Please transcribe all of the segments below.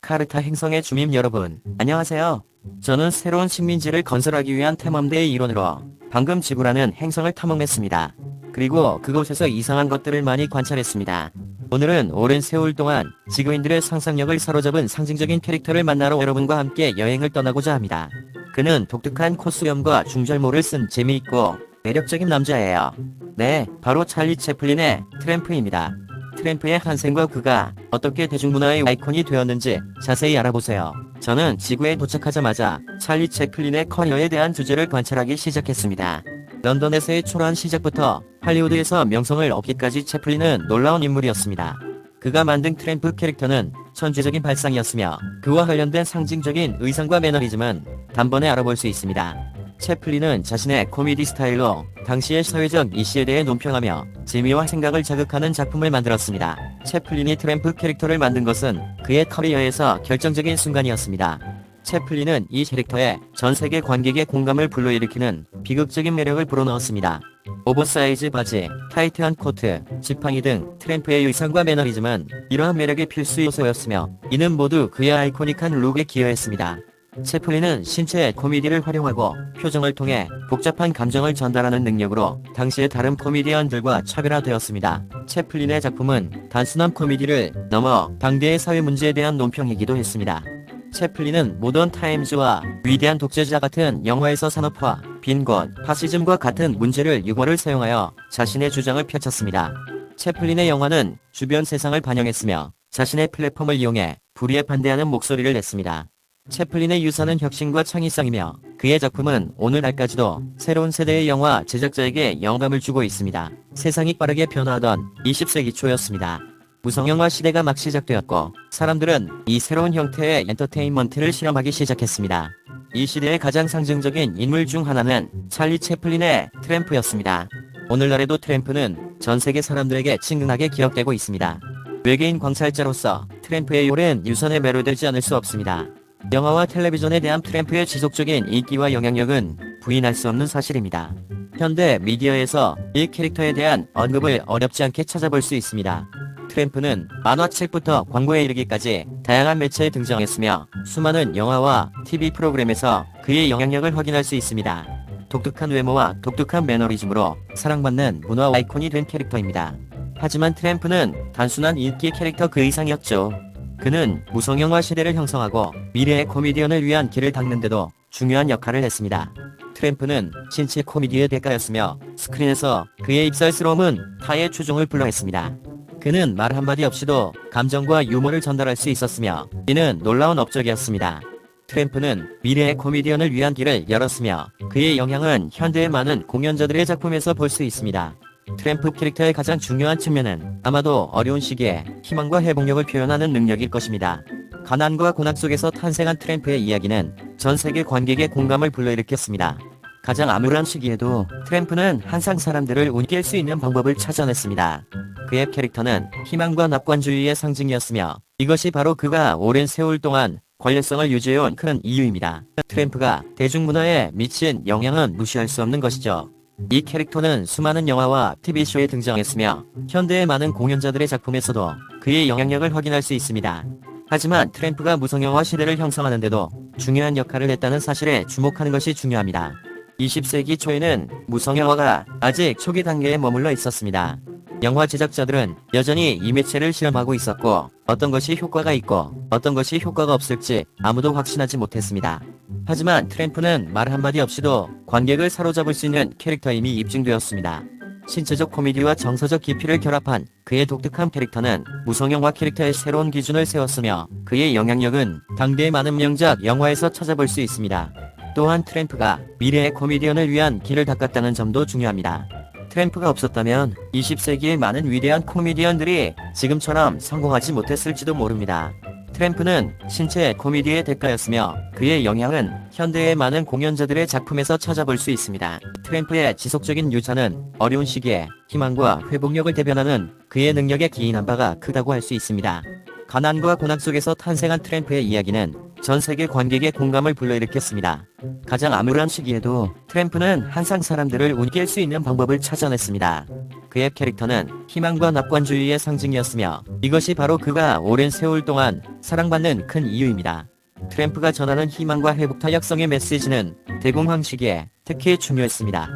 카르타 행성의 주민 여러분, 안녕하세요. 저는 새로운 식민지를 건설하기 위한 탐험대의 일원으로 방금 지구라는 행성을 탐험했습니다. 그리고 그곳에서 이상한 것들을 많이 관찰했습니다. 오늘은 오랜 세월 동안 지구인들의 상상력을 사로잡은 상징적인 캐릭터를 만나러 여러분과 함께 여행을 떠나고자 합니다. 그는 독특한 코스염과 중절모를 쓴 재미있고 매력적인 남자예요. 네, 바로 찰리 채플린의 트램프입니다. 트램프의 한생과 그가 어떻게 대중문화의 아이콘이 되었는지 자세히 알아보세요. 저는 지구에 도착하자마자 찰리 채플린의 커리어에 대한 주제를 관찰하기 시작했습니다. 런던에서의 초라한 시작부터 할리우드에서 명성을 얻기까지 채플린은 놀라운 인물이었습니다. 그가 만든 트램프 캐릭터는 천재적인 발상이었으며 그와 관련된 상징적인 의상과 매너리즘은 단번에 알아볼 수 있습니다. 채플린은 자신의 코미디 스타일로 당시의 사회적 이슈에 대해 논평하며 재미와 생각을 자극하는 작품을 만들었습니다. 채플린이 트램프 캐릭터를 만든 것은 그의 커리어에서 결정적인 순간이었습니다. 채플린은 이 캐릭터에 전 세계 관객의 공감을 불러일으키는 비극적인 매력을 불어넣었습니다. 오버사이즈 바지, 타이트한 코트, 지팡이 등 트램프의 의상과 매너리즘은 이러한 매력의 필수 요소였으며 이는 모두 그의 아이코닉한 룩에 기여했습니다. 채플린은 신체의 코미디를 활용하고 표정을 통해 복잡한 감정을 전달하는 능력으로 당시의 다른 코미디언들과 차별화되었습니다. 채플린의 작품은 단순한 코미디를 넘어 당대의 사회 문제에 대한 논평이기도 했습니다. 채플린은 모던 타임즈와 위대한 독재자 같은 영화에서 산업화, 빈곤, 파시즘과 같은 문제를 유머를 사용하여 자신의 주장을 펼쳤습니다. 채플린의 영화는 주변 세상을 반영했으며 자신의 플랫폼을 이용해 불의에 반대하는 목소리를 냈습니다. 채플린의 유산은 혁신과 창의성이며 그의 작품은 오늘날까지도 새로운 세대의 영화 제작자에게 영감을 주고 있습니다. 세상이 빠르게 변화하던 20세기 초였습니다. 무성영화 시대가 막 시작되었고 사람들은 이 새로운 형태의 엔터테인먼트를 실험하기 시작했습니다. 이 시대의 가장 상징적인 인물 중 하나는 찰리 채플린의 트램프였습니다. 오늘날에도 트램프는 전 세계 사람들에게 친근하게 기억되고 있습니다. 외계인 광살자로서 트램프의 오랜 유산에 매료되지 않을 수 없습니다. 영화와 텔레비전에 대한 트램프의 지속적인 인기와 영향력은 부인할 수 없는 사실입니다. 현대 미디어에서 이 캐릭터에 대한 언급을 어렵지 않게 찾아볼 수 있습니다. 트램프는 만화책부터 광고에 이르기까지 다양한 매체에 등장했으며 수많은 영화와 TV 프로그램에서 그의 영향력을 확인할 수 있습니다. 독특한 외모와 독특한 매너리즘으로 사랑받는 문화 아이콘이 된 캐릭터입니다. 하지만 트램프는 단순한 인기 캐릭터 그 이상이었죠. 그는 무성영화 시대를 형성하고 미래의 코미디언을 위한 길을 닦는 데도 중요한 역할을 했습니다. 트램프는 신체 코미디의 대가였으며 스크린에서 그의 입살스러움은 타의 추종을 불러했습니다. 그는 말 한마디 없이도 감정과 유머를 전달할 수 있었으며 이는 놀라운 업적이었습니다. 트램프는 미래의 코미디언을 위한 길을 열었으며 그의 영향은 현대의 많은 공연자들의 작품에서 볼 수 있습니다. 트램프 캐릭터의 가장 중요한 측면은 아마도 어려운 시기에 희망과 회복력을 표현하는 능력일 것입니다. 가난과 고난 속에서 탄생한 트램프의 이야기는 전 세계 관객의 공감을 불러일으켰습니다. 가장 암울한 시기에도 트램프는 항상 사람들을 웃게 할 수 있는 방법을 찾아냈습니다. 그의 캐릭터는 희망과 낙관주의의 상징이었으며 이것이 바로 그가 오랜 세월 동안 권력성을 유지해온 큰 이유입니다. 트램프가 대중문화에 미친 영향은 무시할 수 없는 것이죠. 이 캐릭터는 수많은 영화와 TV쇼에 등장했으며 현대의 많은 공연자들의 작품에서도 그의 영향력을 확인할 수 있습니다. 하지만 트램프가 무성영화 시대를 형성하는데도 중요한 역할을 했다는 사실에 주목하는 것이 중요합니다. 20세기 초에는 무성영화가 아직 초기 단계에 머물러 있었습니다. 영화 제작자들은 여전히 이 매체를 실험하고 있었고 어떤 것이 효과가 있고 어떤 것이 효과가 없을지 아무도 확신하지 못했습니다. 하지만 트램프는 말 한마디 없이도 관객을 사로잡을 수 있는 캐릭터임이 입증되었습니다. 신체적 코미디와 정서적 깊이를 결합한 그의 독특한 캐릭터는 무성영화 캐릭터의 새로운 기준을 세웠으며 그의 영향력은 당대의 많은 명작 영화에서 찾아볼 수 있습니다. 또한 트램프가 미래의 코미디언을 위한 길을 닦았다는 점도 중요합니다. 트램프가 없었다면 20세기의 많은 위대한 코미디언들이 지금처럼 성공하지 못했을지도 모릅니다. 트램프는 신체의 코미디의 대가였으며 그의 영향은 현대의 많은 공연자들의 작품에서 찾아볼 수 있습니다. 트램프의 지속적인 유산은 어려운 시기에 희망과 회복력을 대변하는 그의 능력에 기인한 바가 크다고 할 수 있습니다. 가난과 고난 속에서 탄생한 트램프의 이야기는 전 세계 관객의 공감을 불러일으켰습니다. 가장 암울한 시기에도 트램프는 항상 사람들을 웃게 할 수 있는 방법을 찾아냈습니다. 그의 캐릭터는 희망과 낙관주의의 상징이었으며 이것이 바로 그가 오랜 세월 동안 사랑받는 큰 이유입니다. 트램프가 전하는 희망과 회복 탄력성의 메시지는 대공황 시기에 특히 중요했습니다.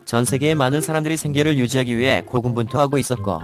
전 세계의 많은 사람들이 생계를 유지하기 위해 고군분투하고 있었고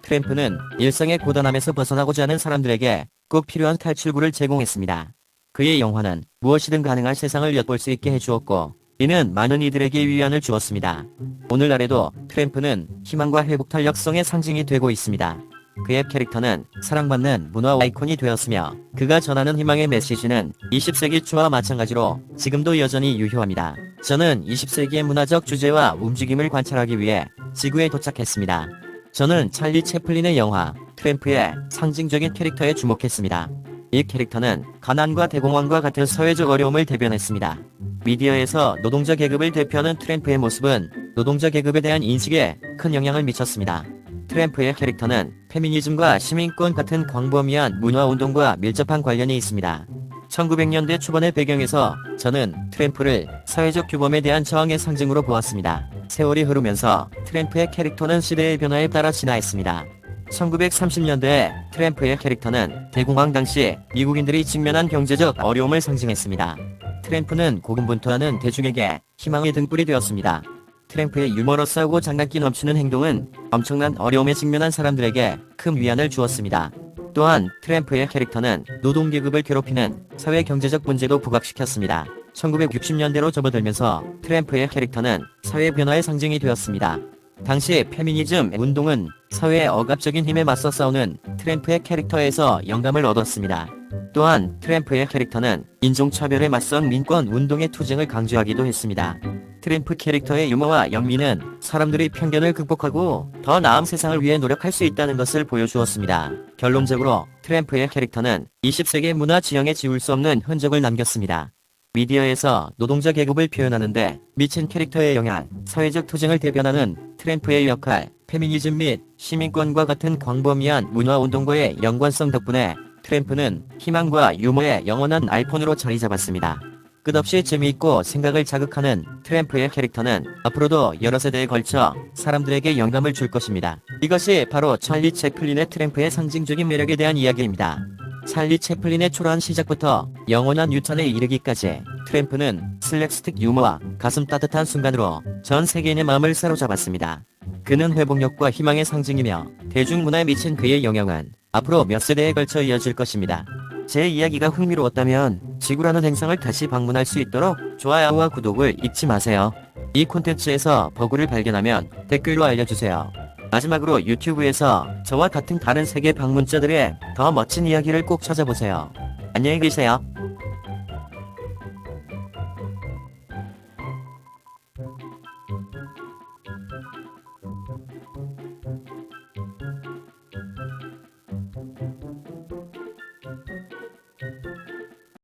트램프는 일상의 고단함에서 벗어나고자 하는 사람들에게 꼭 필요한 탈출구를 제공했습니다. 그의 영화는 무엇이든 가능한 세상을 엿볼 수 있게 해주었고 이는 많은 이들에게 위안을 주었습니다. 오늘날에도 트램프는 희망과 회복 탄력성의 상징이 되고 있습니다. 그의 캐릭터는 사랑받는 문화 아이콘이 되었으며 그가 전하는 희망의 메시지는 20세기 초와 마찬가지로 지금도 여전히 유효합니다. 저는 20세기의 문화적 주제와 움직임을 관찰하기 위해 지구에 도착했습니다. 저는 찰리 채플린의 영화 트램프의 상징적인 캐릭터에 주목했습니다. 이 캐릭터는 가난과 대공황과 같은 사회적 어려움을 대변했습니다. 미디어에서 노동자 계급을 대표하는 트램프의 모습은 노동자 계급에 대한 인식에 큰 영향을 미쳤습니다. 트램프의 캐릭터는 페미니즘과 시민권 같은 광범위한 문화운동과 밀접한 관련이 있습니다. 1900년대 초반의 배경에서 저는 트램프를 사회적 규범에 대한 저항의 상징으로 보았습니다. 세월이 흐르면서 트램프의 캐릭터는 시대의 변화에 따라 진화했습니다. 1930년대에 트램프의 캐릭터는 대공황 당시 미국인들이 직면한 경제적 어려움을 상징했습니다. 트램프는 고군분투하는 대중에게 희망의 등불이 되었습니다. 트램프의 유머러스하고 장난기 넘치는 행동은 엄청난 어려움에 직면한 사람들에게 큰 위안을 주었습니다. 또한 트램프의 캐릭터는 노동계급을 괴롭히는 사회 경제적 문제도 부각시켰습니다. 1960년대로 접어들면서 트램프의 캐릭터는 사회 변화의 상징이 되었습니다. 당시 페미니즘 운동은 사회의 억압적인 힘에 맞서 싸우는 트램프의 캐릭터에서 영감을 얻었습니다. 또한 트램프의 캐릭터는 인종차별에 맞선 민권 운동의 투쟁을 강조하기도 했습니다. 트램프 캐릭터의 유머와 영미는 사람들이 편견을 극복하고 더 나은 세상을 위해 노력할 수 있다는 것을 보여주었습니다. 결론적으로 트램프의 캐릭터는 20세기 문화 지형에 지울 수 없는 흔적을 남겼습니다. 미디어에서 노동자 계급을 표현하는데 미친 캐릭터의 영향, 사회적 투쟁을 대변하는 트램프의 역할, 페미니즘 및 시민권과 같은 광범위한 문화운동과의 연관성 덕분에 트램프는 희망과 유머의 영원한 아이콘으로 자리 잡았습니다. 끝없이 재미있고 생각을 자극하는 트램프의 캐릭터는 앞으로도 여러 세대에 걸쳐 사람들에게 영감을 줄 것입니다. 이것이 바로 찰리 채플린의 트램프의 상징적인 매력에 대한 이야기입니다. 찰리 채플린의 초라한 시작부터 영원한 유탄에 이르기까지 트램프는 슬랩스틱 유머와 가슴 따뜻한 순간으로 전 세계인의 마음을 사로잡았습니다. 그는 회복력과 희망의 상징이며 대중문화에 미친 그의 영향은 앞으로 몇 세대에 걸쳐 이어질 것입니다. 제 이야기가 흥미로웠다면 지구라는 행성을 다시 방문할 수 있도록 좋아요와 구독을 잊지 마세요. 이 콘텐츠에서 버그를 발견하면 댓글로 알려주세요. 마지막으로 유튜브에서 저와 같은 다른 세계 방문자들의 더 멋진 이야기를 꼭 찾아보세요. 안녕히 계세요.